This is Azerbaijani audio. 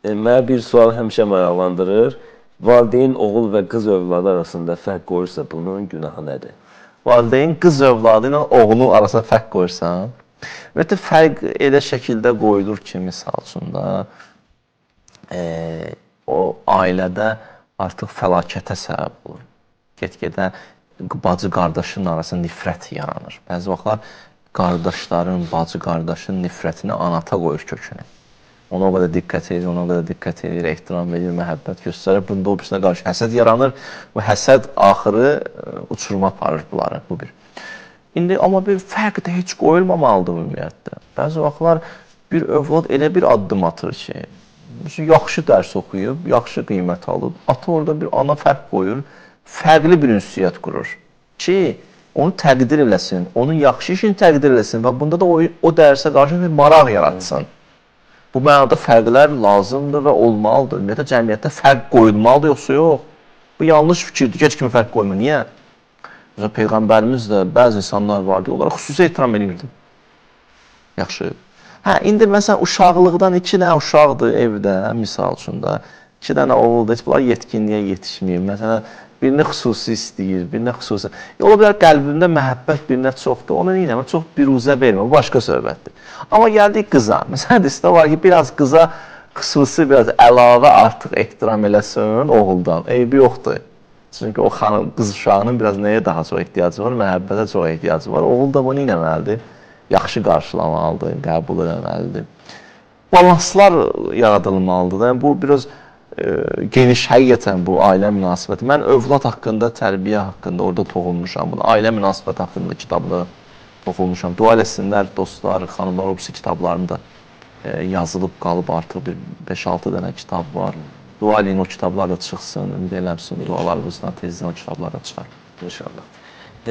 Mənə bir sual həmişə maraqlandırır. Valideyn oğul və qız övladı arasında fərq qoyursa bunun günahı nədir? Valideyn qız övladı ilə oğlu arasında fərq qoyursan, ümumiyyətlə fərq elə şəkildə qoyulur ki, misal üçün da, o ailədə artıq fəlakətə səbəb olur. Get-gedə bacı-qardaşın arasında nifrət yaranır. Bəzi vaxtlar qardaşların, bacı-qardaşın nifrətini ana-ata qoyur kökünü. Ona o qədər diqqət edir, ona o qədər diqqət edir, ehtiram edir, məhəbbət göstərir. Bunda o birisine qarşı həsəd yaranır. Bu həsəd axırı uçuruma aparır bunları, bu bir. İndi amma bir fərq də heç qoyulmamalıdır ümumiyyətlə. Bəzi vaxtlar bir övlad elə bir addım atır ki, yaxşı dərs oxuyub, yaxşı qiymət alıb, ata orada bir ana fərq qoyur, fərqli bir ünsiyyət qurur ki, onu təqdir eləsin, onun yaxşı işini təqdir eləsin və bunda da o dərsə qarşı bir maraq yaratsın. Bu mənada fərqlər lazımdır və olmalıdır. Ümumiyyətlə, cəmiyyətdə fərq qoyulmalıdır, yoxsa yox. Bu yanlış fikirdir, heç kimi fərq qoymur. Niyə? Mesela Peyğəmbərimiz də bəzi insanlar vardı, onlara xüsusi ehtiram edirdi. Yaxşı. Hə, indi məsələn, uşaqlıqdan 2 dənə uşaqdır evdə, misal üçün də. 2 dənə oğuldur, heç bunlar yetkinliyə yetişməyib. Məsələn, birini xüsusi istəyir, birini xüsusi. Ola bilər qəlbində məhəbbət birinə çoxdur, onu neyləmə, çox biruzə vermə, bu başqa söhbətdir. Amma gəldik qıza. Məsələn, hədisdə var ki, biraz qıza xüsusi, biraz əlavə artıq ehtiram eləsin oğuldan. Eybi yoxdur. Çünki o xanım, qız uşağının biraz nəyə daha çox ehtiyacı var? Məhəbbətə çox ehtiyacı var. Oğul da bunu eləməlidir. Yaxşı qarşılamalıdır, qəbul eləməlidir. Balanslar yaradılmalıdır. Yəni, bu biraz geniş həqiqətən bu ailə münasibəti. Mən övlad haqqında, tərbiyə haqqında orada toxunmuşam. Ailə münasibəti haqqında kitabda toxunmuşam. Dua eləsinlər, dostlar, xanımlar, o kitablarında yazılıb qalıb artıq bir 5-6 dənə kitab var. Dua eləyin o kitablar da çıxsın, ümid eləmsin, dualarımızdan tezdən o kitablar da çıxar. İnşallah.